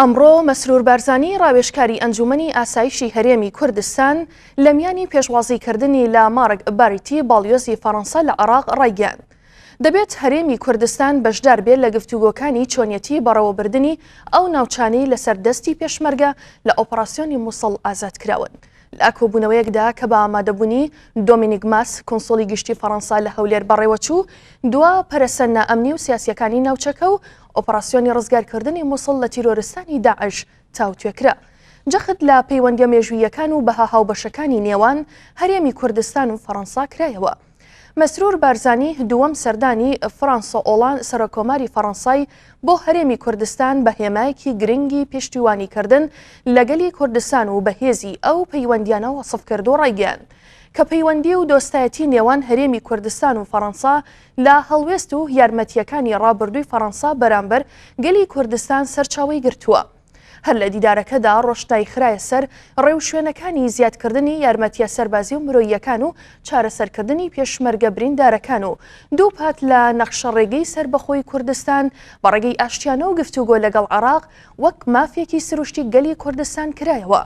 ئەمڕۆ مەسرور بارزانی ڕاوێژکاری ئەنجومەنی ئاسایشی هەرێمی کوردستان لە میانی پێشوازیکردنی لە مارک باریتی باڵیۆزی فەڕەنسا لە عێراق ڕایگەیاند دەبێت هەرێمی کوردستان بەشدار بێت لە گفتوگۆکانی چۆنیەتی بەڕێوەبردننی ئەو ناوچانەی لەسەر دەستی پێشمەرگە لە ئۆپەراسیۆنی مووسڵ ئازادکراون. لە کۆبوونەوەیەکدا کە بە ئامادەبوونی دۆمینیک ماس کۆنسۆلی گشتی فەڕەنسا لە هەولێر بەڕێوەچوو دووە پەرەسە نائەمنی و سیاسیەکانی ناوچەکە و ئۆپەراسیۆنی ڕزگارکردنی مووسڵ لە تیرۆریستانی داعش تاوتوێکرا. جەخت لە پەیوەندیە مێژوویەکان و بەها هاوبەشەکانی نێوان هەرێمی کوردستان و فەڕەنسا کرایەوە. مەسرور بارزانی دووەم سەردانی فرانسۆ ئۆڵاند سەرۆکۆماری فەڕەنسای بۆ هەرێمی کوردستان بە هێمایەکی گرنگی پشتیوانیکردن لەگەلی کوردستان و بەهێزی ئەو پەیوەندیانە وەسف کرد و ڕایگەیاند کە پەیوەندی و دۆستایەتی نێوان هەرێمی کوردستان و فەڕەنسا لە هەڵوێست و یارمەتیەکانی ڕابردووی فەڕەنسا بەرامبەر گەلی کوردستان سەرچاوەی گرتووە. هەر لە دیدارەکەدا ڕۆشتای خرایە سەر ڕێو شوێنەکانی زیادکردنی یارمەتیە سەربازی و مرۆییەکان و چارەسەرکردنی پێشمەرگە بریندارەکان و دوو پات لە نەخشە ڕێگەی سەربەخۆی کوردستان بە ڕێگەی ئاشتیانە و گفتوگۆ لەگەڵ عێراق وەک مافێکی سروشتی گەلی کوردستان کرایەوە.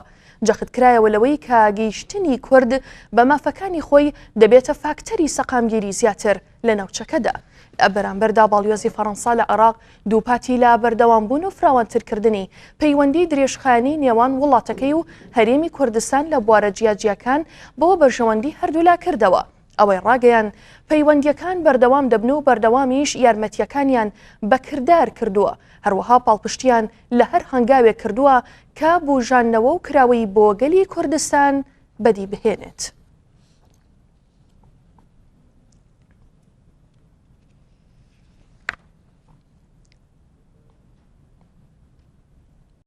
جەخت کرایەوە لەوەی کە گەیشتنی کورد بە مافەکانی خۆی دەبێتە فاکتەری سەقامگیری زیاتر لە ناوچەکەدا. لە بەرامبەردا باڵیۆزی فەڕەنسا لە عێراق دووپاتی لە بەردەوامبوون و فراوانترکردنی پەیوەندی درێژخایەنی نێوان وڵاتەکەی و هەرێمی کوردستان لە بوارە جیاجیەکان بەوە بەرژەوەندی هەردوولا کردەوە. ئەوەی ڕاگەیان پەیوەندیەکان بەردەوام دەبن و بەردەوامیش یارمەتیەکانیان بەکردار کردووە. هەروەها پاڵپشتیان لە هەر هەنگاوێک کردووە کە بوژانەوە و کراوەی بۆ گەلی کوردستان بەدی بهێنێت.